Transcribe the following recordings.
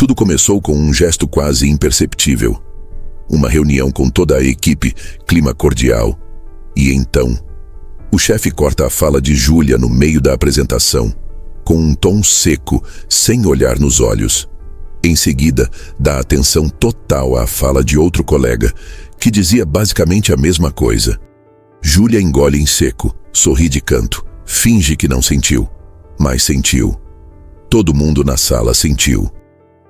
Tudo começou com um gesto quase imperceptível. Uma reunião com toda a equipe, clima cordial. E então, o chefe corta a fala de Júlia no meio da apresentação, com um tom seco, sem olhar nos olhos. Em seguida, dá atenção total à fala de outro colega, que dizia basicamente a mesma coisa. Júlia engole em seco, sorri de canto, finge que não sentiu, mas sentiu. Todo mundo na sala sentiu.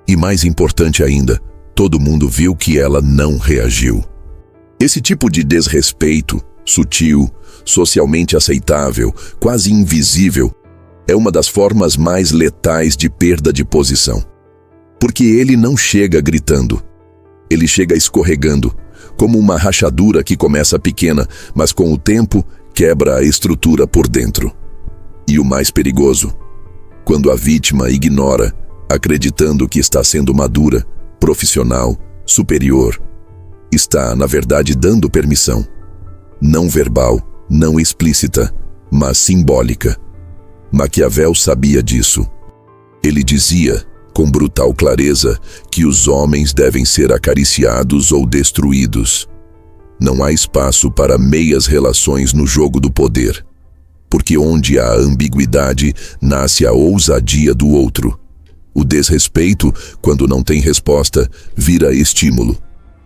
E mais importante ainda, todo mundo viu que ela não reagiu. Esse tipo de desrespeito, sutil, socialmente aceitável, quase invisível, é uma das formas mais letais de perda de posição. Porque ele não chega gritando. Ele chega escorregando, como uma rachadura que começa pequena, mas com o tempo quebra a estrutura por dentro. E o mais perigoso, quando a vítima ignora, acreditando que está sendo madura, profissional, superior, está, na verdade, dando permissão. Não verbal, não explícita, mas simbólica. Maquiavel sabia disso. Ele dizia, com brutal clareza, que os homens devem ser acariciados ou destruídos. Não há espaço para meias relações no jogo do poder, porque onde há ambiguidade, nasce a ousadia do outro. O desrespeito, quando não tem resposta, vira estímulo.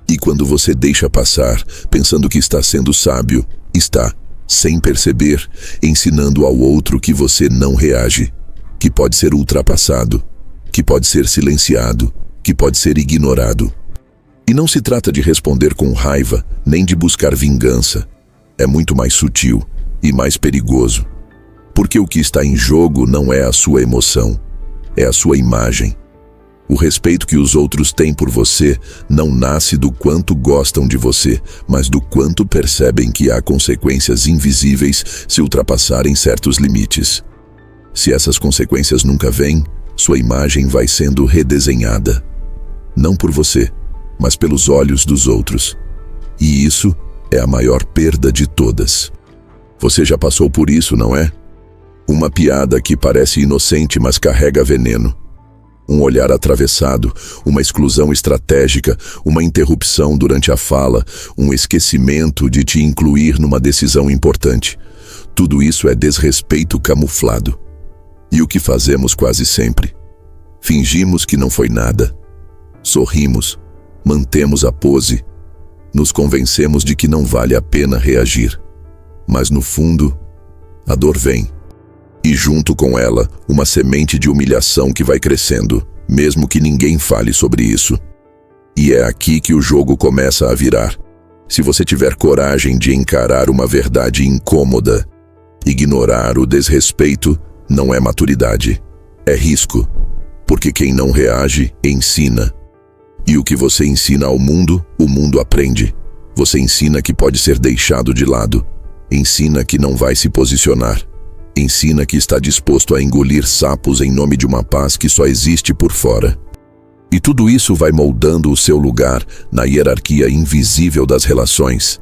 E quando você deixa passar, pensando que está sendo sábio, está, sem perceber, ensinando ao outro que você não reage, que pode ser ultrapassado, que pode ser silenciado, que pode ser ignorado. E não se trata de responder com raiva, nem de buscar vingança. É muito mais sutil e mais perigoso. Porque o que está em jogo não é a sua emoção, é a sua imagem. O respeito que os outros têm por você não nasce do quanto gostam de você, mas do quanto percebem que há consequências invisíveis se ultrapassarem certos limites. Se essas consequências nunca vêm, sua imagem vai sendo redesenhada. Não por você, mas pelos olhos dos outros. E isso é a maior perda de todas. Você já passou por isso, não é? Uma piada que parece inocente, mas carrega veneno. Um olhar atravessado, uma exclusão estratégica, uma interrupção durante a fala, um esquecimento de te incluir numa decisão importante. Tudo isso é desrespeito camuflado. E o que fazemos quase sempre? Fingimos que não foi nada. Sorrimos, mantemos a pose, nos convencemos de que não vale a pena reagir. Mas no fundo, a dor vem. E junto com ela, uma semente de humilhação que vai crescendo, mesmo que ninguém fale sobre isso. E é aqui que o jogo começa a virar. Se você tiver coragem de encarar uma verdade incômoda, ignorar o desrespeito não é maturidade, é risco. Porque quem não reage, ensina. E o que você ensina ao mundo, o mundo aprende. Você ensina que pode ser deixado de lado. Ensina que não vai se posicionar. Ensina que está disposto a engolir sapos em nome de uma paz que só existe por fora. E tudo isso vai moldando o seu lugar na hierarquia invisível das relações.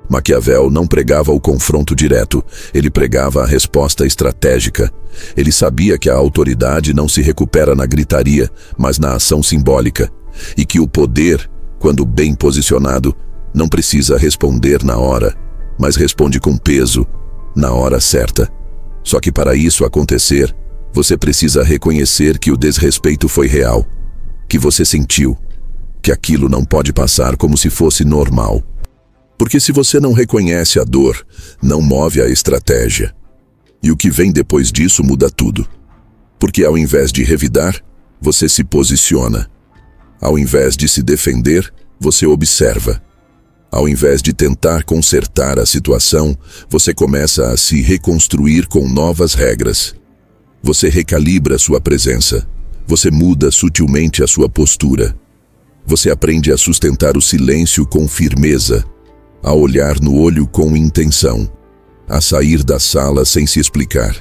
Maquiavel não pregava o confronto direto, ele pregava a resposta estratégica. Ele sabia que a autoridade não se recupera na gritaria, mas na ação simbólica. E que o poder, quando bem posicionado, não precisa responder na hora, mas responde com peso, na hora certa. Só que para isso acontecer, você precisa reconhecer que o desrespeito foi real, que você sentiu, que aquilo não pode passar como se fosse normal. Porque se você não reconhece a dor, não move a estratégia. E o que vem depois disso muda tudo. Porque ao invés de revidar, você se posiciona. Ao invés de se defender, você observa. Ao invés de tentar consertar a situação, você começa a se reconstruir com novas regras. Você recalibra sua presença. Você muda sutilmente a sua postura. Você aprende a sustentar o silêncio com firmeza, a olhar no olho com intenção, a sair da sala sem se explicar.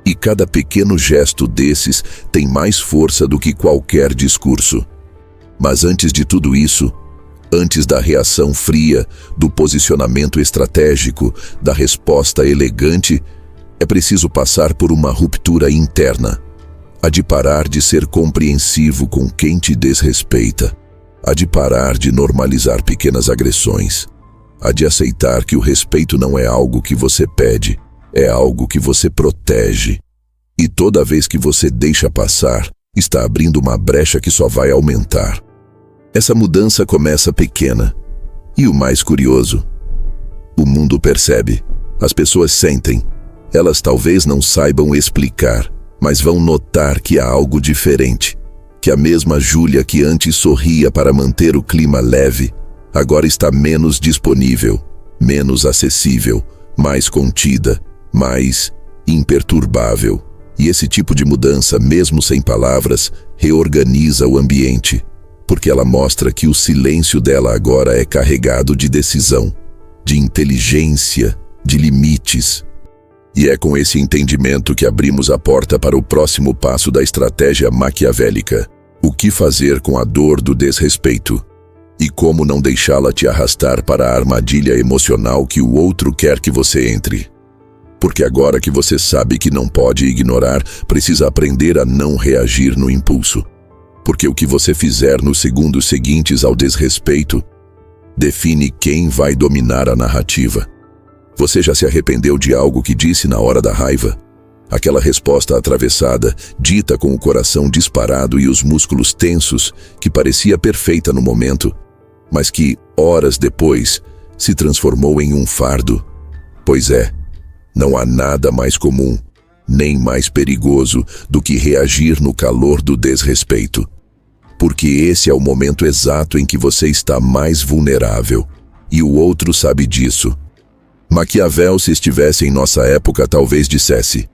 E cada pequeno gesto desses tem mais força do que qualquer discurso. Mas antes de tudo isso, antes da reação fria, do posicionamento estratégico, da resposta elegante, é preciso passar por uma ruptura interna. a de parar de ser compreensivo com quem te desrespeita, a de parar de normalizar pequenas agressões, a de aceitar que o respeito não é algo que você pede, é algo que você protege. E toda vez que você deixa passar, está abrindo uma brecha que só vai aumentar. Essa mudança começa pequena. E o mais curioso, o mundo percebe, as pessoas sentem. Elas talvez não saibam explicar, mas vão notar que há algo diferente. Que a mesma Júlia que antes sorria para manter o clima leve, agora está menos disponível, menos acessível, mais contida, mais imperturbável. E esse tipo de mudança, mesmo sem palavras, reorganiza o ambiente, porque ela mostra que o silêncio dela agora é carregado de decisão, de inteligência, de limites. E é com esse entendimento que abrimos a porta para o próximo passo da estratégia maquiavélica. O que fazer com a dor do desrespeito? E como não deixá-la te arrastar para a armadilha emocional que o outro quer que você entre? Porque agora que você sabe que não pode ignorar, precisa aprender a não reagir no impulso. Porque o que você fizer nos segundos seguintes ao desrespeito define quem vai dominar a narrativa. Você já se arrependeu de algo que disse na hora da raiva? Aquela resposta atravessada, dita com o coração disparado e os músculos tensos, que parecia perfeita no momento, mas que, horas depois, se transformou em um fardo. Pois é, não há nada mais comum, nem mais perigoso do que reagir no calor do desrespeito. Porque esse é o momento exato em que você está mais vulnerável, e o outro sabe disso. Maquiavel, se estivesse em nossa época, talvez dissesse: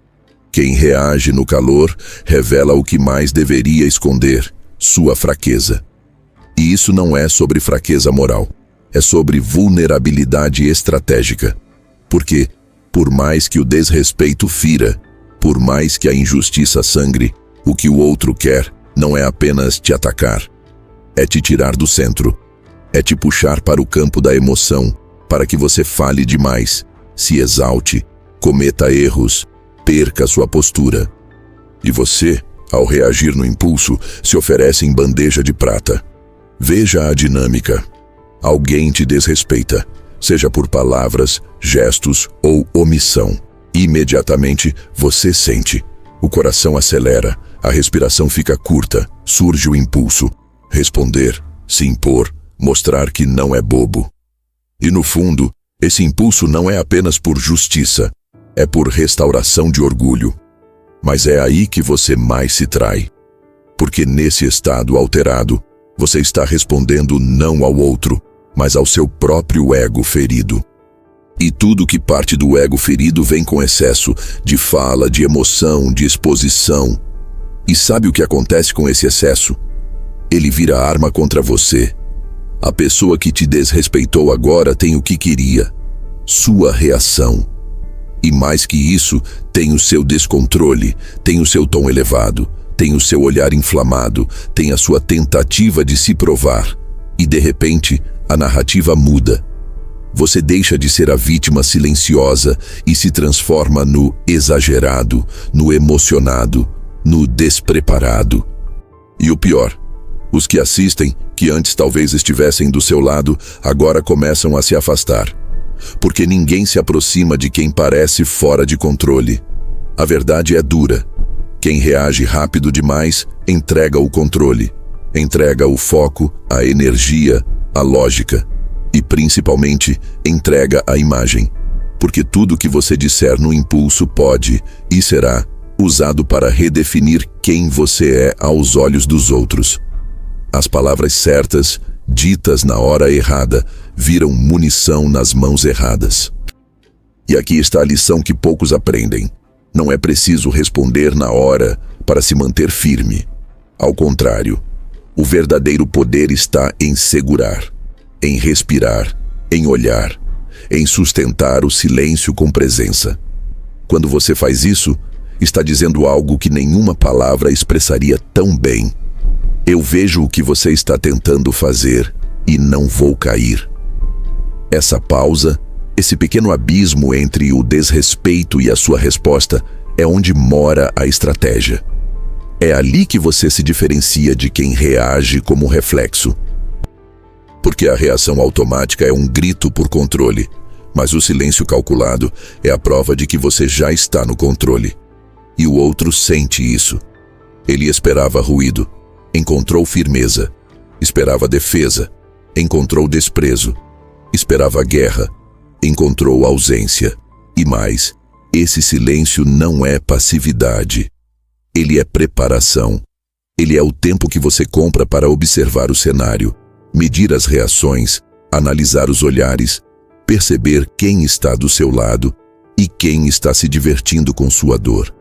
quem reage no calor revela o que mais deveria esconder, sua fraqueza. E isso não é sobre fraqueza moral, é sobre vulnerabilidade estratégica. Porque, por mais que o desrespeito fira, por mais que a injustiça sangre, o que o outro quer não é apenas te atacar, é te tirar do centro, é te puxar para o campo da emoção, para que você fale demais, se exalte, cometa erros, perca sua postura. E você, ao reagir no impulso, se oferece em bandeja de prata. Veja a dinâmica. Alguém te desrespeita, seja por palavras, gestos ou omissão. Imediatamente você sente. O coração acelera, a respiração fica curta, surge o impulso. Responder, se impor, mostrar que não é bobo. E no fundo, esse impulso não é apenas por justiça, é por restauração de orgulho. Mas é aí que você mais se trai. Porque nesse estado alterado, você está respondendo não ao outro, mas ao seu próprio ego ferido. E tudo que parte do ego ferido vem com excesso de fala, de emoção, de exposição. E sabe o que acontece com esse excesso? Ele vira arma contra você. A pessoa que te desrespeitou agora tem o que queria, sua reação. E mais que isso, tem o seu descontrole, tem o seu tom elevado, tem o seu olhar inflamado, tem a sua tentativa de se provar. E de repente, a narrativa muda. Você deixa de ser a vítima silenciosa e se transforma no exagerado, no emocionado, no despreparado. E o pior, os que assistem, que antes talvez estivessem do seu lado, agora começam a se afastar. Porque ninguém se aproxima de quem parece fora de controle. A verdade é dura. Quem reage rápido demais, entrega o controle. Entrega o foco, a energia, a lógica. E principalmente, entrega a imagem. Porque tudo que você disser no impulso pode, e será, usado para redefinir quem você é aos olhos dos outros. As palavras certas, ditas na hora errada, viram munição nas mãos erradas. E aqui está a lição que poucos aprendem. Não é preciso responder na hora para se manter firme. Ao contrário, o verdadeiro poder está em segurar, em respirar, em olhar, em sustentar o silêncio com presença. Quando você faz isso, está dizendo algo que nenhuma palavra expressaria tão bem. Eu vejo o que você está tentando fazer e não vou cair. Essa pausa, esse pequeno abismo entre o desrespeito e a sua resposta, é onde mora a estratégia. É ali que você se diferencia de quem reage como reflexo. Porque a reação automática é um grito por controle, mas o silêncio calculado é a prova de que você já está no controle. E o outro sente isso. Ele esperava ruído, encontrou firmeza. Esperava defesa, encontrou desprezo. Esperava guerra, encontrou ausência. E mais, esse silêncio não é passividade. Ele é preparação. Ele é o tempo que você compra para observar o cenário, medir as reações, analisar os olhares, perceber quem está do seu lado e quem está se divertindo com sua dor.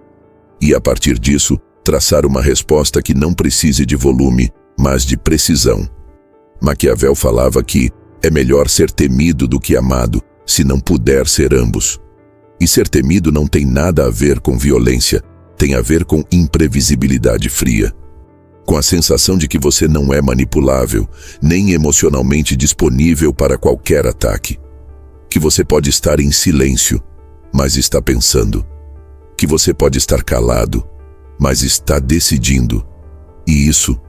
E a partir disso, traçar uma resposta que não precise de volume, mas de precisão. Maquiavel falava que é melhor ser temido do que amado, se não puder ser ambos. E ser temido não tem nada a ver com violência, tem a ver com imprevisibilidade fria. Com a sensação de que você não é manipulável, nem emocionalmente disponível para qualquer ataque. Que você pode estar em silêncio, mas está pensando. Que você pode estar calado, mas está decidindo. E isso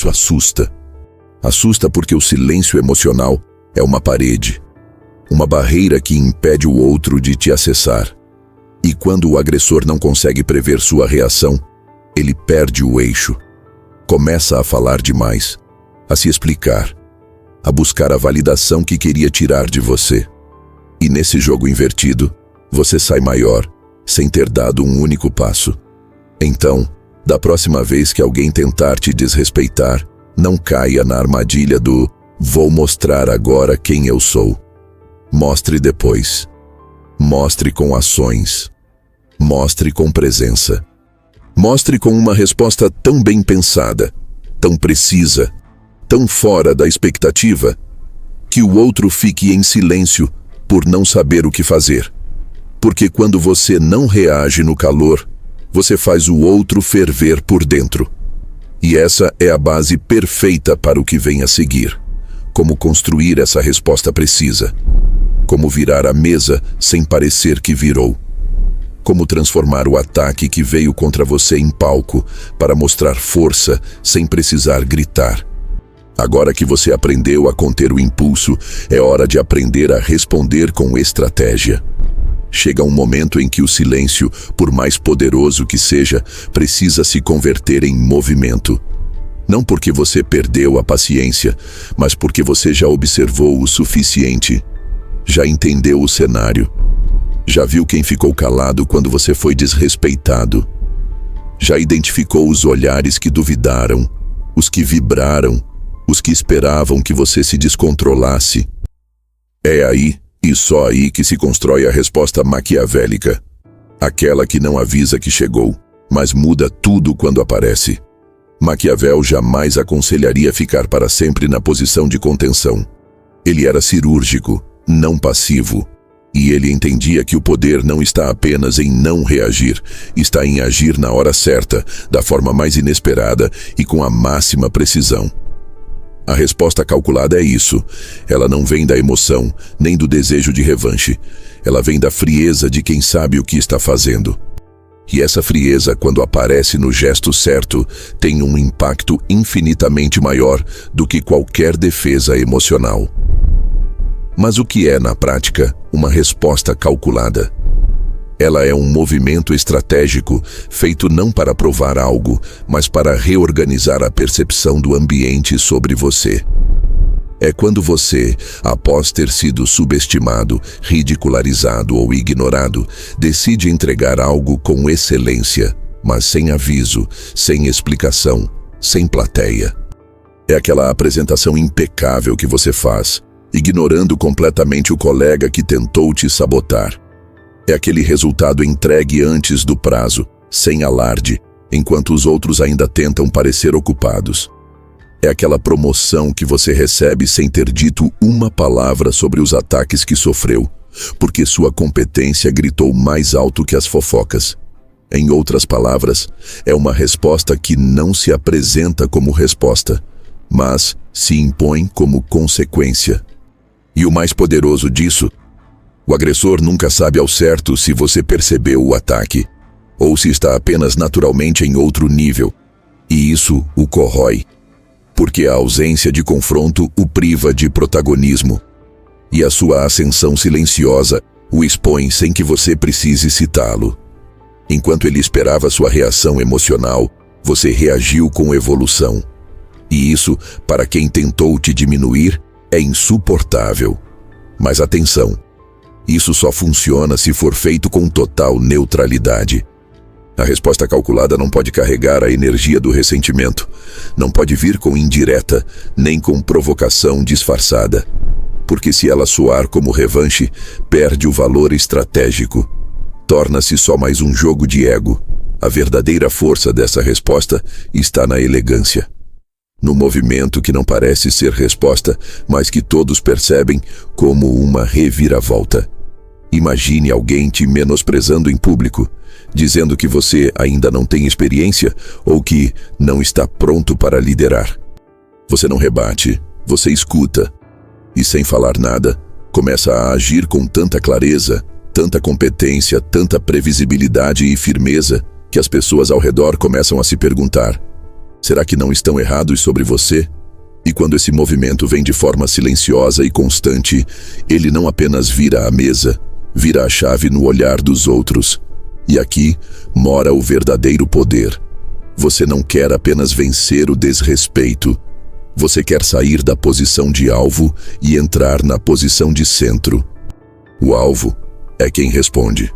assusta. Assusta porque o silêncio emocional é uma parede, uma barreira que impede o outro de te acessar. E quando o agressor não consegue prever sua reação, ele perde o eixo. Começa a falar demais, a se explicar, a buscar a validação que queria tirar de você. E nesse jogo invertido, você sai maior, sem ter dado um único passo. Então, da próxima vez que alguém tentar te desrespeitar, não caia na armadilha do "vou mostrar agora quem eu sou". Mostre depois. Mostre com ações. Mostre com presença. Mostre com uma resposta tão bem pensada, tão precisa, tão fora da expectativa, que o outro fique em silêncio por não saber o que fazer. Porque quando você não reage no calor, você faz o outro ferver por dentro. E essa é a base perfeita para o que vem a seguir. Como construir essa resposta precisa. Como virar a mesa sem parecer que virou. Como transformar o ataque que veio contra você em palco para mostrar força sem precisar gritar. Agora que você aprendeu a conter o impulso, é hora de aprender a responder com estratégia. Chega um momento em que o silêncio, por mais poderoso que seja, precisa se converter em movimento. Não porque você perdeu a paciência, mas porque você já observou o suficiente. Já entendeu o cenário. Já viu quem ficou calado quando você foi desrespeitado. Já identificou os olhares que duvidaram, os que vibraram, os que esperavam que você se descontrolasse. É aí, e só aí, que se constrói a resposta maquiavélica. Aquela que não avisa que chegou, mas muda tudo quando aparece. Maquiavel jamais aconselharia ficar para sempre na posição de contenção. Ele era cirúrgico, não passivo. E ele entendia que o poder não está apenas em não reagir, está em agir na hora certa, da forma mais inesperada e com a máxima precisão. A resposta calculada é isso. Ela não vem da emoção, nem do desejo de revanche. Ela vem da frieza de quem sabe o que está fazendo. E essa frieza, quando aparece no gesto certo, tem um impacto infinitamente maior do que qualquer defesa emocional. Mas o que é, na prática, uma resposta calculada? Ela é um movimento estratégico, feito não para provar algo, mas para reorganizar a percepção do ambiente sobre você. É quando você, após ter sido subestimado, ridicularizado ou ignorado, decide entregar algo com excelência, mas sem aviso, sem explicação, sem plateia. É aquela apresentação impecável que você faz, ignorando completamente o colega que tentou te sabotar. É aquele resultado entregue antes do prazo, sem alarde, enquanto os outros ainda tentam parecer ocupados. É aquela promoção que você recebe sem ter dito uma palavra sobre os ataques que sofreu, porque sua competência gritou mais alto que as fofocas. Em outras palavras, é uma resposta que não se apresenta como resposta, mas se impõe como consequência. E o mais poderoso disso, o agressor nunca sabe ao certo se você percebeu o ataque. ou se está apenas naturalmente em outro nível, e isso o corrói, porque a ausência de confronto o priva de protagonismo, e a sua ascensão silenciosa o expõe sem que você precise citá-lo. Enquanto ele esperava sua reação emocional, você reagiu com evolução. E isso, para quem tentou te diminuir, é insuportável. Mas atenção, isso só funciona se for feito com total neutralidade. A resposta calculada não pode carregar a energia do ressentimento, não pode vir com indireta, nem com provocação disfarçada. Porque se ela soar como revanche, perde o valor estratégico. Torna-se só mais um jogo de ego. A verdadeira força dessa resposta está na elegância. No movimento que não parece ser resposta, mas que todos percebem como uma reviravolta. Imagine alguém te menosprezando em público, dizendo que você ainda não tem experiência ou que não está pronto para liderar. Você não rebate, você escuta. E sem falar nada, começa a agir com tanta clareza, tanta competência, tanta previsibilidade e firmeza, que as pessoas ao redor começam a se perguntar: será que não estão errados sobre você? E quando esse movimento vem de forma silenciosa e constante, ele não apenas vira a mesa, vira a chave no olhar dos outros. E aqui mora o verdadeiro poder. Você não quer apenas vencer o desrespeito. Você quer sair da posição de alvo e entrar na posição de centro. O alvo é quem responde.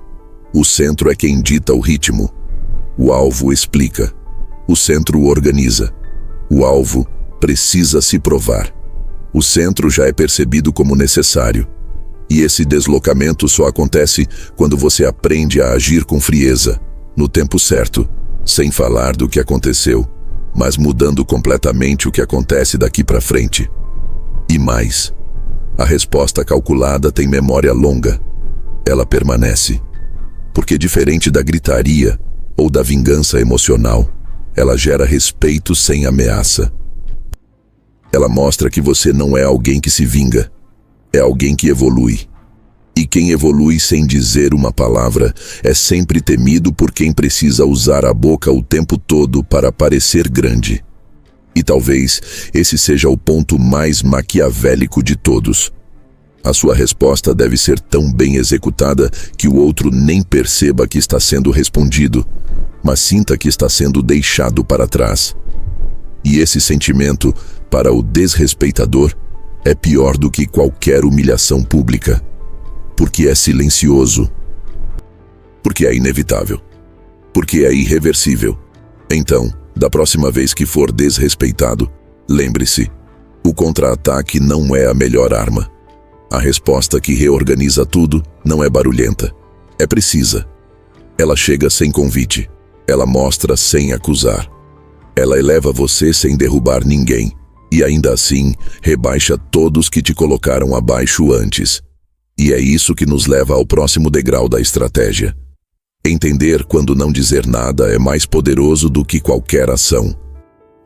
O centro é quem dita o ritmo. O alvo explica. O centro organiza. O alvo precisa se provar. O centro já é percebido como necessário. E esse deslocamento só acontece quando você aprende a agir com frieza, no tempo certo, sem falar do que aconteceu, mas mudando completamente o que acontece daqui para frente. E mais, a resposta calculada tem memória longa. Ela permanece. Porque diferente da gritaria ou da vingança emocional, ela gera respeito sem ameaça. Ela mostra que você não é alguém que se vinga, é alguém que evolui. E quem evolui sem dizer uma palavra é sempre temido por quem precisa usar a boca o tempo todo para parecer grande. E talvez esse seja o ponto mais maquiavélico de todos. A sua resposta deve ser tão bem executada que o outro nem perceba que está sendo respondido, mas sinta que está sendo deixado para trás. E esse sentimento, para o desrespeitador, é pior do que qualquer humilhação pública. Porque é silencioso. Porque é inevitável. Porque é irreversível. Então, da próxima vez que for desrespeitado, lembre-se, o contra-ataque não é a melhor arma. A resposta que reorganiza tudo não é barulhenta, é precisa. Ela chega sem convite, ela mostra sem acusar. Ela eleva você sem derrubar ninguém, e ainda assim rebaixa todos que te colocaram abaixo antes. E é isso que nos leva ao próximo degrau da estratégia. Entender quando não dizer nada é mais poderoso do que qualquer ação.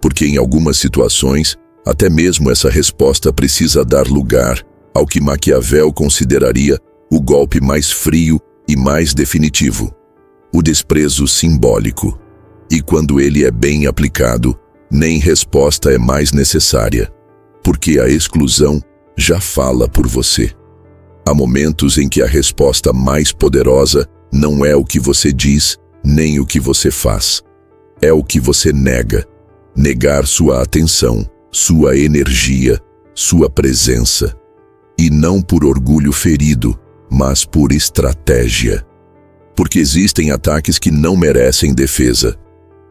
Porque em algumas situações, até mesmo essa resposta precisa dar lugar ao que Maquiavel consideraria o golpe mais frio e mais definitivo, o desprezo simbólico. E quando ele é bem aplicado, nem resposta é mais necessária, porque a exclusão já fala por você. Há momentos em que a resposta mais poderosa não é o que você diz, nem o que você faz. É o que você nega. Negar sua atenção, sua energia, sua presença. E não por orgulho ferido, mas por estratégia. Porque existem ataques que não merecem defesa.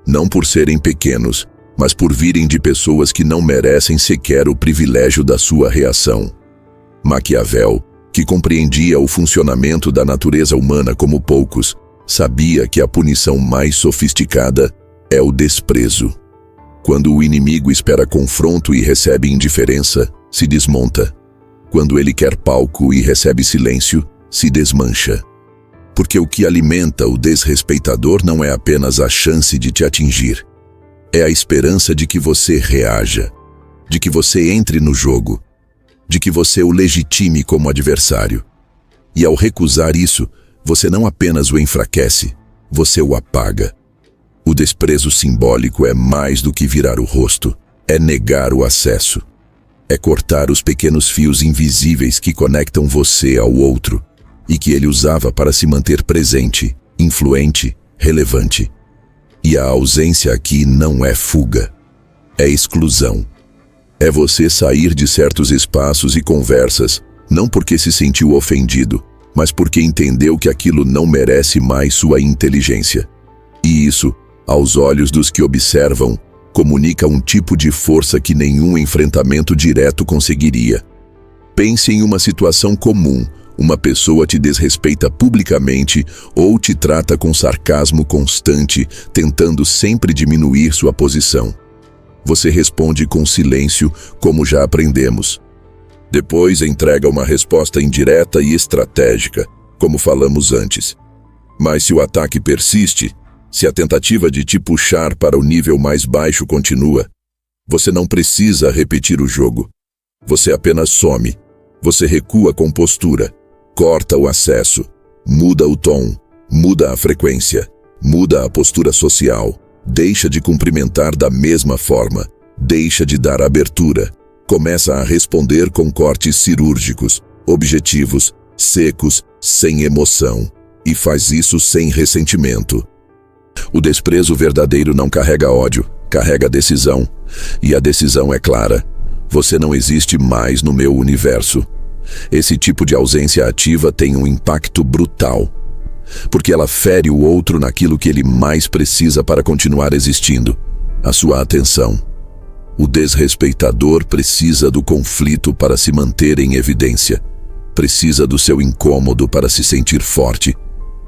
Não por serem pequenos, mas por virem de pessoas que não merecem sequer o privilégio da sua reação. Maquiavel, que compreendia o funcionamento da natureza humana como poucos, sabia que a punição mais sofisticada é o desprezo. Quando o inimigo espera confronto e recebe indiferença, se desmonta. Quando ele quer palco e recebe silêncio, se desmancha. Porque o que alimenta o desrespeitador não é apenas a chance de te atingir. É a esperança de que você reaja, de que você entre no jogo, de que você o legitime como adversário. E ao recusar isso, você não apenas o enfraquece, você o apaga. O desprezo simbólico é mais do que virar o rosto, é negar o acesso. É cortar os pequenos fios invisíveis que conectam você ao outro e que ele usava para se manter presente, influente, relevante. E a ausência aqui não é fuga, é exclusão. É você sair de certos espaços e conversas, não porque se sentiu ofendido, mas porque entendeu que aquilo não merece mais sua inteligência. E isso, aos olhos dos que observam, comunica um tipo de força que nenhum enfrentamento direto conseguiria. Pense em uma situação comum. Uma pessoa te desrespeita publicamente ou te trata com sarcasmo constante, tentando sempre diminuir sua posição. Você responde com silêncio, como já aprendemos. Depois entrega uma resposta indireta e estratégica, como falamos antes. Mas se o ataque persiste, se a tentativa de te puxar para o nível mais baixo continua, você não precisa repetir o jogo. Você apenas some. Você recua com postura, corta o acesso, muda o tom, muda a frequência, muda a postura social, deixa de cumprimentar da mesma forma, deixa de dar abertura, começa a responder com cortes cirúrgicos, objetivos, secos, sem emoção, e faz isso sem ressentimento. O desprezo verdadeiro não carrega ódio, carrega decisão, e a decisão é clara: você não existe mais no meu universo. Esse tipo de ausência ativa tem um impacto brutal, porque ela fere o outro naquilo que ele mais precisa para continuar existindo: a sua atenção. O desrespeitador precisa do conflito para se manter em evidência, precisa do seu incômodo para se sentir forte,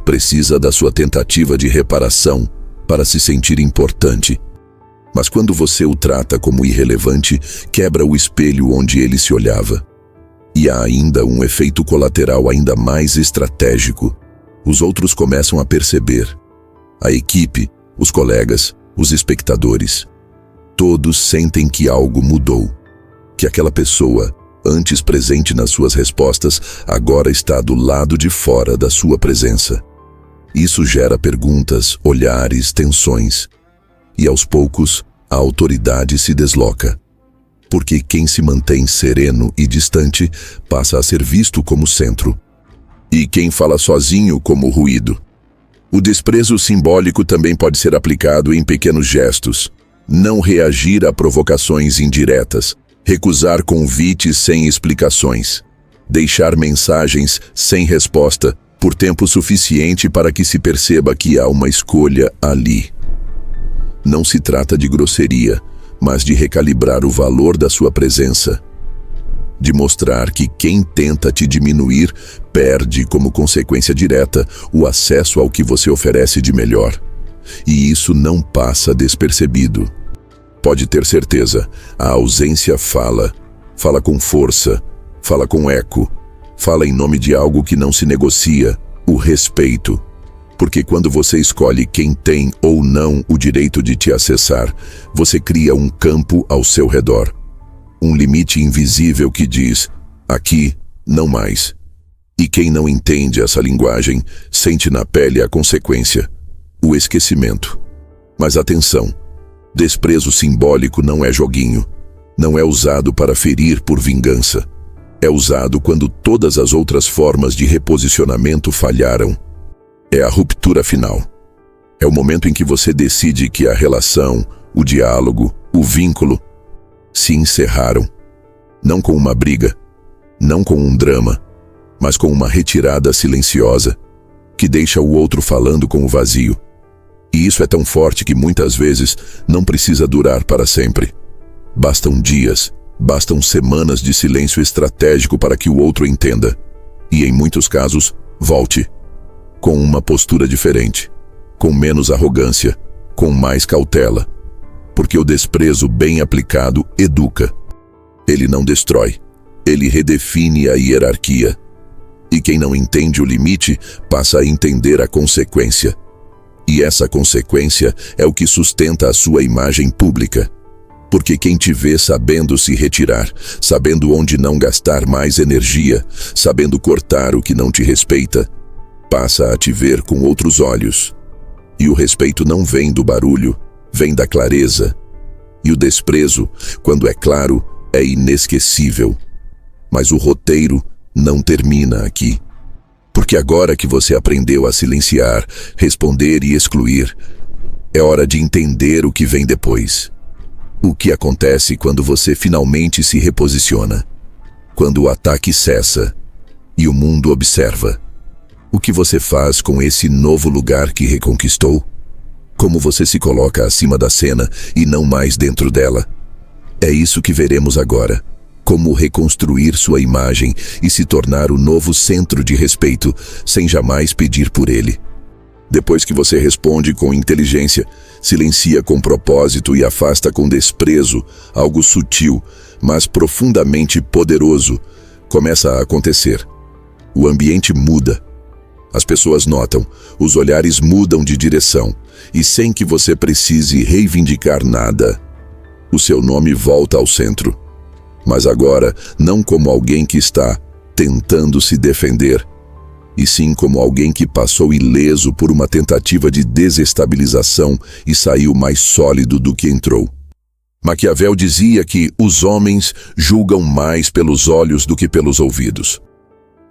precisa da sua tentativa de reparação para se sentir importante. Mas quando você o trata como irrelevante, quebra o espelho onde ele se olhava. E há ainda um efeito colateral ainda mais estratégico. Os outros começam a perceber. A equipe, os colegas, os espectadores. Todos sentem que algo mudou. Que aquela pessoa, antes presente nas suas respostas, agora está do lado de fora da sua presença. Isso gera perguntas, olhares, tensões. E aos poucos, a autoridade se desloca. Porque quem se mantém sereno e distante passa a ser visto como centro. E quem fala sozinho como ruído. O desprezo simbólico também pode ser aplicado em pequenos gestos. Não reagir a provocações indiretas. Recusar convites sem explicações. Deixar mensagens sem resposta por tempo suficiente para que se perceba que há uma escolha ali. Não se trata de grosseria, mas de recalibrar o valor da sua presença. De mostrar que quem tenta te diminuir perde, como consequência direta, o acesso ao que você oferece de melhor. E isso não passa despercebido. Pode ter certeza, a ausência fala com força, fala com eco, fala em nome de algo que não se negocia, o respeito. Porque quando você escolhe quem tem ou não o direito de te acessar, você cria um campo ao seu redor. Um limite invisível que diz: aqui, não mais. E quem não entende essa linguagem, sente na pele a consequência: o esquecimento. Mas atenção, desprezo simbólico não é joguinho. Não é usado para ferir por vingança. É usado quando todas as outras formas de reposicionamento falharam. É a ruptura final. É o momento em que você decide que a relação, o diálogo, o vínculo se encerraram. Não com uma briga, não com um drama, mas com uma retirada silenciosa, que deixa o outro falando com o vazio. E isso é tão forte que muitas vezes não precisa durar para sempre. Bastam dias, bastam semanas de silêncio estratégico para que o outro entenda. E em muitos casos, volte. Com uma postura diferente, com menos arrogância, com mais cautela. Porque o desprezo bem aplicado educa. Ele não destrói, ele redefine a hierarquia. E quem não entende o limite passa a entender a consequência. E essa consequência é o que sustenta a sua imagem pública. Porque quem te vê sabendo se retirar, sabendo onde não gastar mais energia, sabendo cortar o que não te respeita, passa a te ver com outros olhos. E o respeito não vem do barulho, vem da clareza. E o desprezo, quando é claro, é inesquecível. Mas o roteiro não termina aqui. Porque agora que você aprendeu a silenciar, responder e excluir, é hora de entender o que vem depois. O que acontece quando você finalmente se reposiciona? Quando o ataque cessa e o mundo observa. O que você faz com esse novo lugar que reconquistou? Como você se coloca acima da cena e não mais dentro dela? É isso que veremos agora. Como reconstruir sua imagem e se tornar o novo centro de respeito, sem jamais pedir por ele. Depois que você responde com inteligência, silencia com propósito e afasta com desprezo, algo sutil, mas profundamente poderoso, começa a acontecer. O ambiente muda. As pessoas notam, os olhares mudam de direção, e sem que você precise reivindicar nada, o seu nome volta ao centro. Mas agora, não como alguém que está tentando se defender, e sim como alguém que passou ileso por uma tentativa de desestabilização e saiu mais sólido do que entrou. Maquiavel dizia que os homens julgam mais pelos olhos do que pelos ouvidos.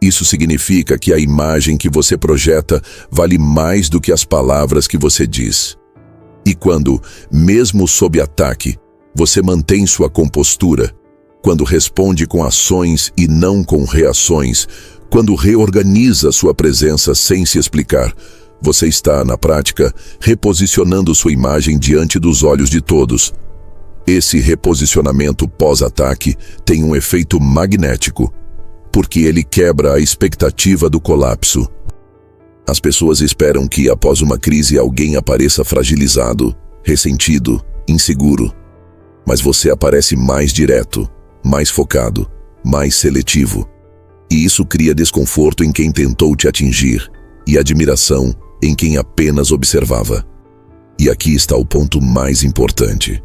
Isso significa que a imagem que você projeta vale mais do que as palavras que você diz. E quando, mesmo sob ataque, você mantém sua compostura, quando responde com ações e não com reações, quando reorganiza sua presença sem se explicar, você está, na prática, reposicionando sua imagem diante dos olhos de todos. Esse reposicionamento pós-ataque tem um efeito magnético, porque ele quebra a expectativa do colapso. As pessoas esperam que, após uma crise, alguém apareça fragilizado, ressentido, inseguro. Mas você aparece mais direto, mais focado, mais seletivo. E isso cria desconforto em quem tentou te atingir e admiração em quem apenas observava. E aqui está o ponto mais importante.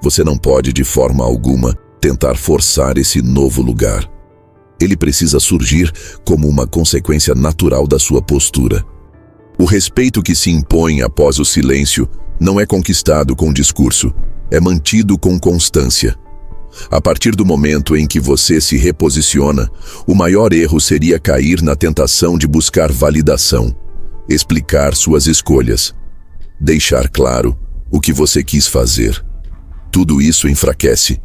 Você não pode, de forma alguma, tentar forçar esse novo lugar. Ele precisa surgir como uma consequência natural da sua postura. O respeito que se impõe após o silêncio não é conquistado com discurso, é mantido com constância. A partir do momento em que você se reposiciona, o maior erro seria cair na tentação de buscar validação, explicar suas escolhas, deixar claro o que você quis fazer. Tudo isso enfraquece,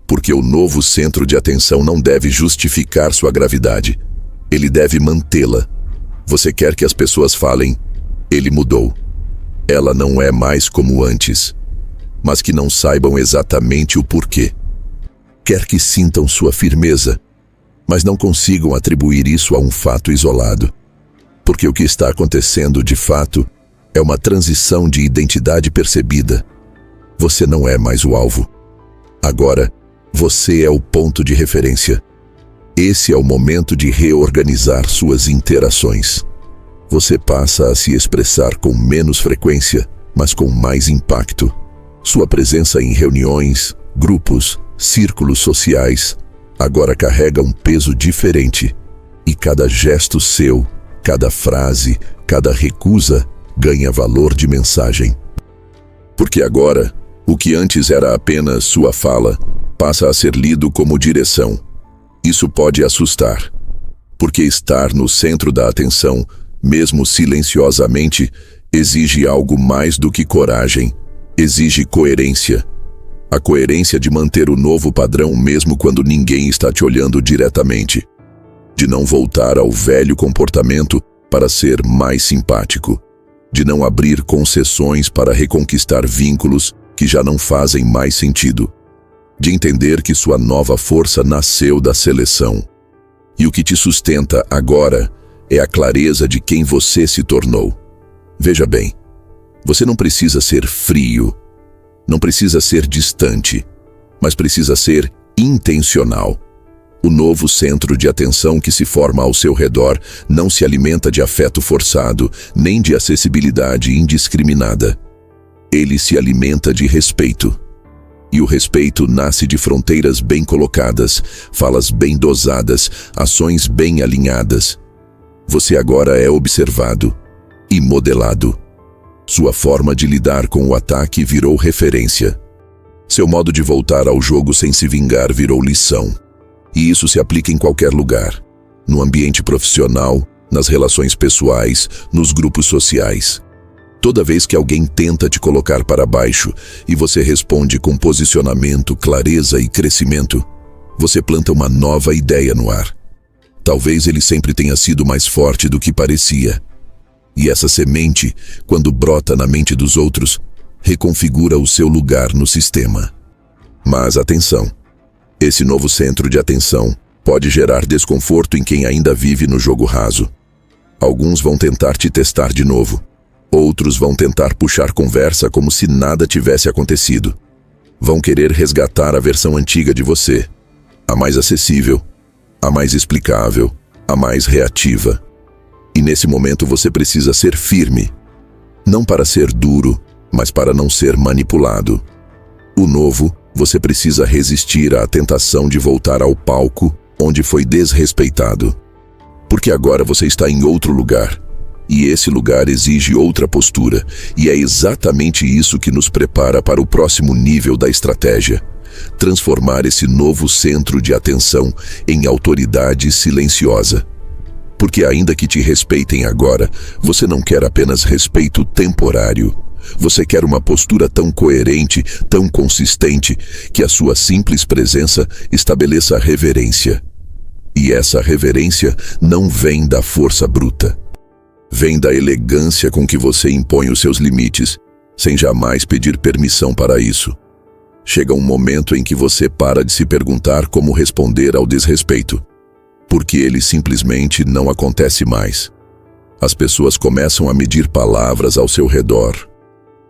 porque o novo centro de atenção não deve justificar sua gravidade, ele deve mantê-la. Você quer que as pessoas falem, ele mudou. Ela não é mais como antes, mas que não saibam exatamente o porquê. Quer que sintam sua firmeza, mas não consigam atribuir isso a um fato isolado. Porque o que está acontecendo, de fato, é uma transição de identidade percebida. Você não é mais o alvo. Agora, você é o ponto de referência. Esse é o momento de reorganizar suas interações. Você passa a se expressar com menos frequência, mas com mais impacto. Sua presença em reuniões, grupos, círculos sociais, agora carrega um peso diferente. E cada gesto seu, cada frase, cada recusa, ganha valor de mensagem. Porque agora, o que antes era apenas sua fala, passa a ser lido como direção. Isso pode assustar, porque estar no centro da atenção, mesmo silenciosamente, exige algo mais do que coragem, exige coerência. A coerência de manter o novo padrão mesmo quando ninguém está te olhando diretamente. De não voltar ao velho comportamento para ser mais simpático. De não abrir concessões para reconquistar vínculos que já não fazem mais sentido. De entender que sua nova força nasceu da seleção. E o que te sustenta agora é a clareza de quem você se tornou. Veja bem, você não precisa ser frio, não precisa ser distante, mas precisa ser intencional. O novo centro de atenção que se forma ao seu redor não se alimenta de afeto forçado, nem de acessibilidade indiscriminada. Ele se alimenta de respeito. E o respeito nasce de fronteiras bem colocadas, falas bem dosadas, ações bem alinhadas. Você agora é observado e modelado. Sua forma de lidar com o ataque virou referência. Seu modo de voltar ao jogo sem se vingar virou lição. E isso se aplica em qualquer lugar. No ambiente profissional, nas relações pessoais, nos grupos sociais. Toda vez que alguém tenta te colocar para baixo e você responde com posicionamento, clareza e crescimento, você planta uma nova ideia no ar. Talvez ele sempre tenha sido mais forte do que parecia. E essa semente, quando brota na mente dos outros, reconfigura o seu lugar no sistema. Mas atenção, esse novo centro de atenção pode gerar desconforto em quem ainda vive no jogo raso. Alguns vão tentar te testar de novo. Outros vão tentar puxar conversa como se nada tivesse acontecido. Vão querer resgatar a versão antiga de você, a mais acessível, a mais explicável, a mais reativa. E nesse momento você precisa ser firme. Não para ser duro, mas para não ser manipulado. O novo, você precisa resistir à tentação de voltar ao palco onde foi desrespeitado. Porque agora você está em outro lugar. E esse lugar exige outra postura, e é exatamente isso que nos prepara para o próximo nível da estratégia. Transformar esse novo centro de atenção em autoridade silenciosa. Porque ainda que te respeitem agora, você não quer apenas respeito temporário. Você quer uma postura tão coerente, tão consistente, que a sua simples presença estabeleça reverência. E essa reverência não vem da força bruta. Vem da elegância com que você impõe os seus limites, sem jamais pedir permissão para isso. Chega um momento em que você para de se perguntar como responder ao desrespeito, porque ele simplesmente não acontece mais. As pessoas começam a medir palavras ao seu redor.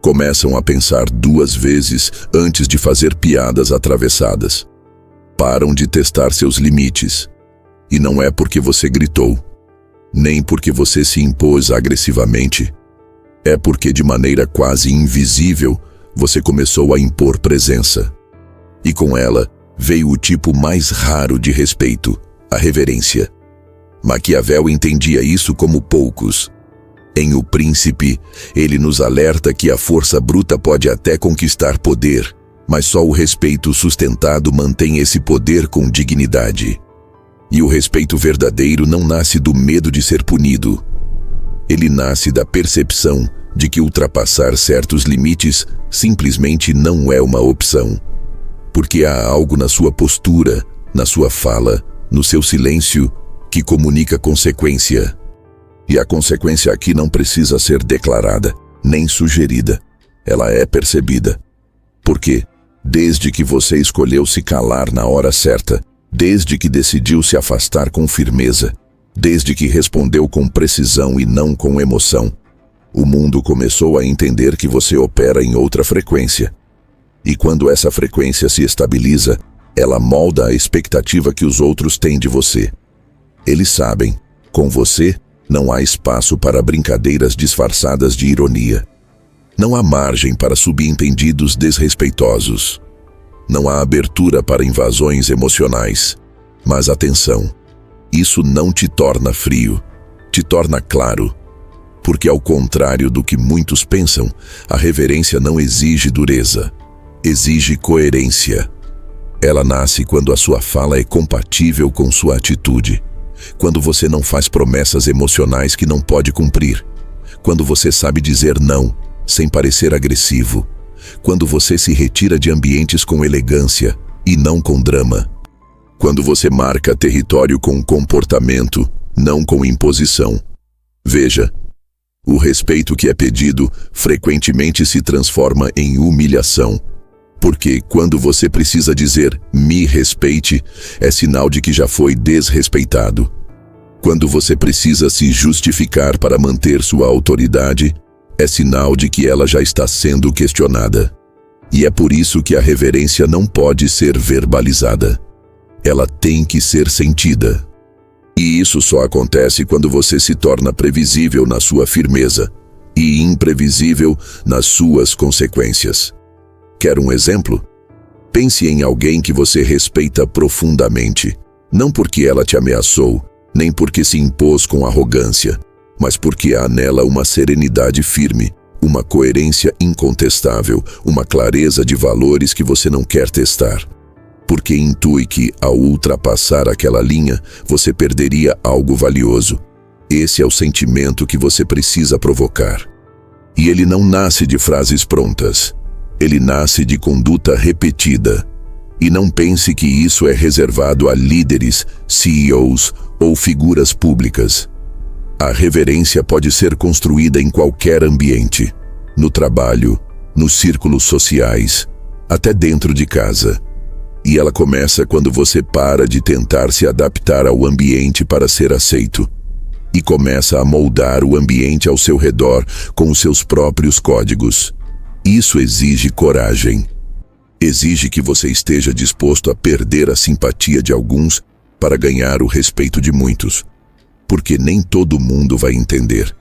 Começam a pensar 2 vezes antes de fazer piadas atravessadas. Param de testar seus limites. E não é porque você gritou, nem porque você se impôs agressivamente. É porque, de maneira quase invisível, você começou a impor presença. E com ela, veio o tipo mais raro de respeito, a reverência. Maquiavel entendia isso como poucos. Em O Príncipe, ele nos alerta que a força bruta pode até conquistar poder, mas só o respeito sustentado mantém esse poder com dignidade. E o respeito verdadeiro não nasce do medo de ser punido. Ele nasce da percepção de que ultrapassar certos limites simplesmente não é uma opção. Porque há algo na sua postura, na sua fala, no seu silêncio, que comunica consequência. E a consequência aqui não precisa ser declarada, nem sugerida. Ela é percebida. Porque, desde que você escolheu se calar na hora certa, desde que decidiu se afastar com firmeza, desde que respondeu com precisão e não com emoção, o mundo começou a entender que você opera em outra frequência. E quando essa frequência se estabiliza, ela molda a expectativa que os outros têm de você. Eles sabem, com você, não há espaço para brincadeiras disfarçadas de ironia. Não há margem para subentendidos desrespeitosos. Não há abertura para invasões emocionais. Mas atenção, isso não te torna frio, te torna claro. Porque ao contrário do que muitos pensam, a reverência não exige dureza, exige coerência. Ela nasce quando a sua fala é compatível com sua atitude. Quando você não faz promessas emocionais que não pode cumprir. Quando você sabe dizer não, sem parecer agressivo. Quando você se retira de ambientes com elegância e não com drama. Quando você marca território com comportamento, não com imposição. Veja, o respeito que é pedido frequentemente se transforma em humilhação. Porque quando você precisa dizer "me respeite", é sinal de que já foi desrespeitado. Quando você precisa se justificar para manter sua autoridade, é sinal de que ela já está sendo questionada. E é por isso que a reverência não pode ser verbalizada. Ela tem que ser sentida. E isso só acontece quando você se torna previsível na sua firmeza e imprevisível nas suas consequências. Quer um exemplo? Pense em alguém que você respeita profundamente, não porque ela te ameaçou, nem porque se impôs com arrogância, mas porque há nela uma serenidade firme, Uma coerência incontestável, uma clareza de valores que você não quer testar. Porque intui que, ao ultrapassar aquela linha, você perderia algo valioso. Esse é o sentimento que você precisa provocar. E ele não nasce de frases prontas. Ele nasce de conduta repetida. E não pense que isso é reservado a líderes, CEOs ou figuras públicas. A reverência pode ser construída em qualquer ambiente. No trabalho, nos círculos sociais, até dentro de casa. E ela começa quando você para de tentar se adaptar ao ambiente para ser aceito. E começa a moldar o ambiente ao seu redor com os seus próprios códigos. Isso exige coragem. Exige que você esteja disposto a perder a simpatia de alguns para ganhar o respeito de muitos. Porque nem todo mundo vai entender.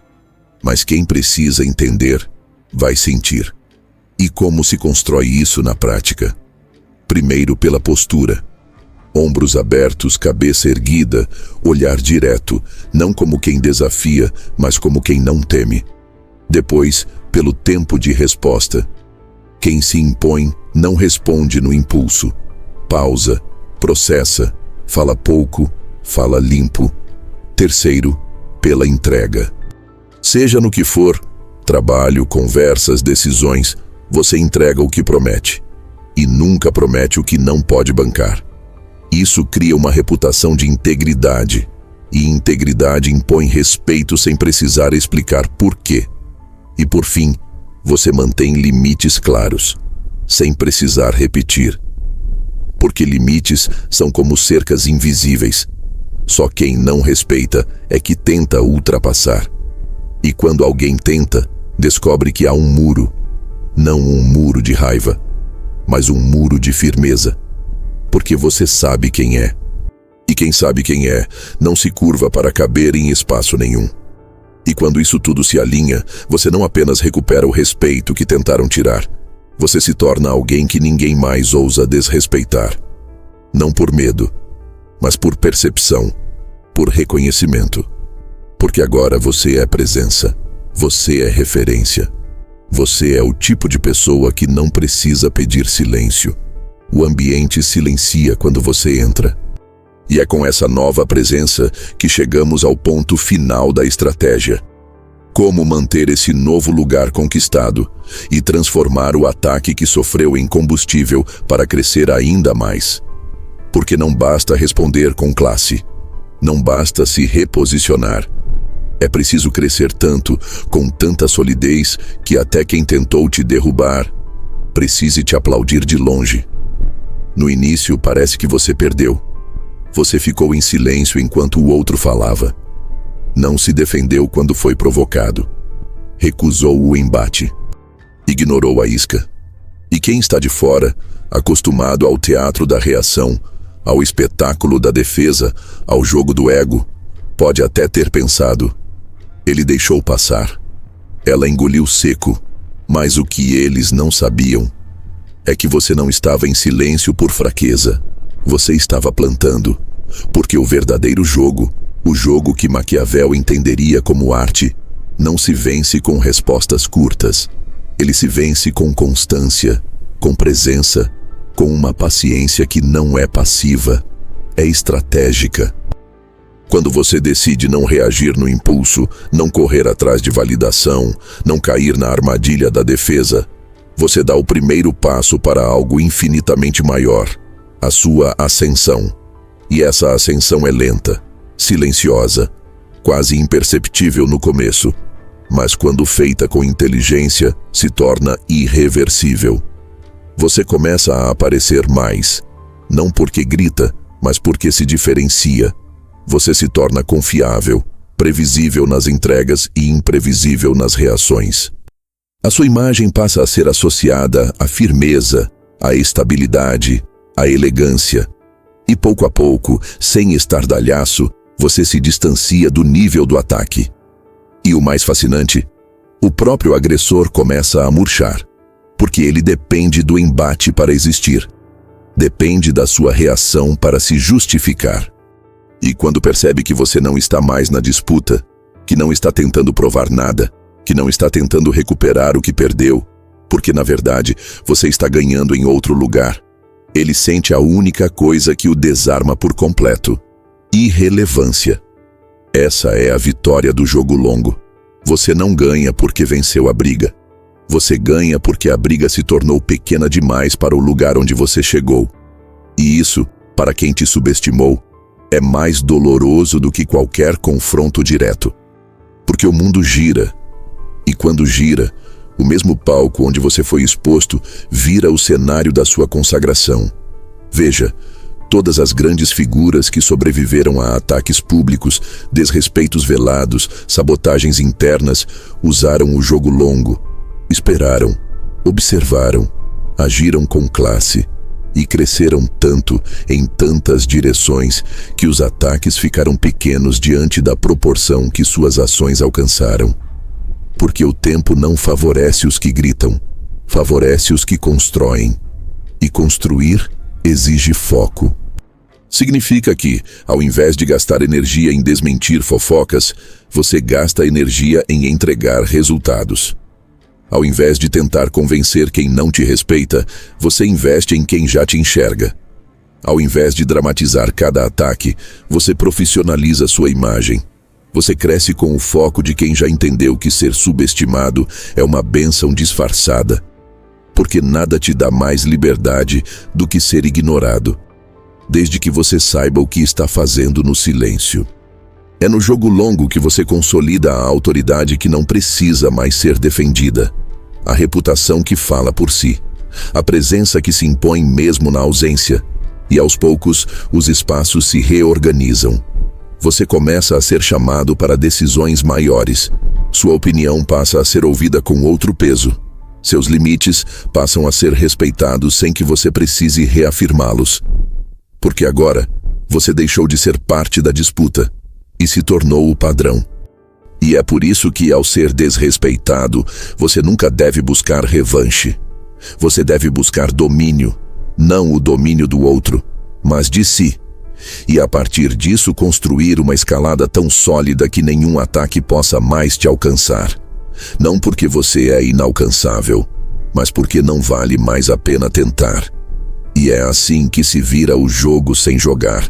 Mas quem precisa entender, vai sentir. E como se constrói isso na prática? Primeiro pela postura. Ombros abertos, cabeça erguida, olhar direto, não como quem desafia, mas como quem não teme. Depois, pelo tempo de resposta. Quem se impõe não responde no impulso. Pausa, processa, fala pouco, fala limpo. Terceiro, pela entrega. Seja no que for, trabalho, conversas, decisões, você entrega o que promete. E nunca promete o que não pode bancar. Isso cria uma reputação de integridade. E integridade impõe respeito sem precisar explicar por quê. E por fim, você mantém limites claros, sem precisar repetir. Porque limites são como cercas invisíveis. Só quem não respeita é que tenta ultrapassar. E quando alguém tenta, descobre que há um muro. Não um muro de raiva, mas um muro de firmeza. Porque você sabe quem é. E quem sabe quem é, não se curva para caber em espaço nenhum. E quando isso tudo se alinha, você não apenas recupera o respeito que tentaram tirar. Você se torna alguém que ninguém mais ousa desrespeitar. Não por medo, mas por percepção, por reconhecimento. Porque agora você é presença, você é referência. Você é o tipo de pessoa que não precisa pedir silêncio. O ambiente silencia quando você entra. E é com essa nova presença que chegamos ao ponto final da estratégia. Como manter esse novo lugar conquistado e transformar o ataque que sofreu em combustível para crescer ainda mais. Porque não basta responder com classe. Não basta se reposicionar. É preciso crescer tanto, com tanta solidez, que até quem tentou te derrubar precise te aplaudir de longe. No início parece que você perdeu. Você ficou em silêncio enquanto o outro falava. Não se defendeu quando foi provocado. Recusou o embate. Ignorou a isca. E quem está de fora, acostumado ao teatro da reação, ao espetáculo da defesa, ao jogo do ego, pode até ter pensado: ele deixou passar. Ela engoliu seco, mas o que eles não sabiam é que você não estava em silêncio por fraqueza. Você estava plantando, porque o verdadeiro jogo, o jogo que Maquiavel entenderia como arte, não se vence com respostas curtas. Ele se vence com constância, com presença, com uma paciência que não é passiva, é estratégica. Quando você decide não reagir no impulso, não correr atrás de validação, não cair na armadilha da defesa, você dá o primeiro passo para algo infinitamente maior, a sua ascensão. E essa ascensão é lenta, silenciosa, quase imperceptível no começo, mas quando feita com inteligência, se torna irreversível. Você começa a aparecer mais, não porque grita, mas porque se diferencia. Você se torna confiável, previsível nas entregas e imprevisível nas reações. A sua imagem passa a ser associada à firmeza, à estabilidade, à elegância. E pouco a pouco, sem estardalhaço, você se distancia do nível do ataque. E o mais fascinante, o próprio agressor começa a murchar, porque ele depende do embate para existir. Depende da sua reação para se justificar. E quando percebe que você não está mais na disputa, que não está tentando provar nada, que não está tentando recuperar o que perdeu, porque na verdade você está ganhando em outro lugar. Ele sente a única coisa que o desarma por completo: irrelevância. Essa é a vitória do jogo longo. Você não ganha porque venceu a briga. Você ganha porque a briga se tornou pequena demais para o lugar onde você chegou. E isso, para quem te subestimou, é mais doloroso do que qualquer confronto direto. Porque o mundo gira. E quando gira, o mesmo palco onde você foi exposto vira o cenário da sua consagração. Veja, todas as grandes figuras que sobreviveram a ataques públicos, desrespeitos velados, sabotagens internas, usaram o jogo longo. Esperaram, observaram, agiram com classe e cresceram tanto em tantas direções que os ataques ficaram pequenos diante da proporção que suas ações alcançaram. Porque o tempo não favorece os que gritam, favorece os que constroem. E construir exige foco. Significa que, ao invés de gastar energia em desmentir fofocas, você gasta energia em entregar resultados. Ao invés de tentar convencer quem não te respeita, você investe em quem já te enxerga. Ao invés de dramatizar cada ataque, você profissionaliza sua imagem. Você cresce com o foco de quem já entendeu que ser subestimado é uma bênção disfarçada. Porque nada te dá mais liberdade do que ser ignorado, desde que você saiba o que está fazendo no silêncio. É no jogo longo que você consolida a autoridade que não precisa mais ser defendida, a reputação que fala por si, a presença que se impõe mesmo na ausência, e aos poucos os espaços se reorganizam. Você começa a ser chamado para decisões maiores. Sua opinião passa a ser ouvida com outro peso. Seus limites passam a ser respeitados sem que você precise reafirmá-los. Porque agora, você deixou de ser parte da disputa e se tornou o padrão. E é por isso que, ao ser desrespeitado, você nunca deve buscar revanche. Você deve buscar domínio, não o domínio do outro, mas de si. E a partir disso construir uma escalada tão sólida que nenhum ataque possa mais te alcançar. Não porque você é inalcançável, mas porque não vale mais a pena tentar. E é assim que se vira o jogo sem jogar,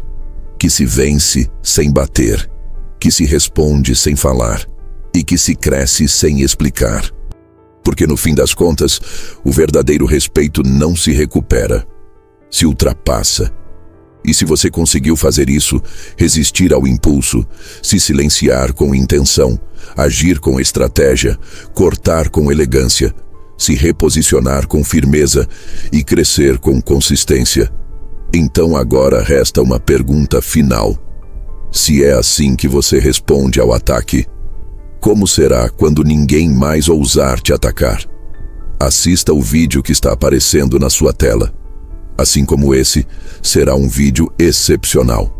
que se vence sem bater, que se responde sem falar e que se cresce sem explicar. Porque no fim das contas, o verdadeiro respeito não se recupera, se ultrapassa. E se você conseguiu fazer isso, resistir ao impulso, se silenciar com intenção, agir com estratégia, cortar com elegância, se reposicionar com firmeza e crescer com consistência, então agora resta uma pergunta final. Se é assim que você responde ao ataque, como será quando ninguém mais ousar te atacar? Assista o vídeo que está aparecendo na sua tela. Assim como esse, será um vídeo excepcional.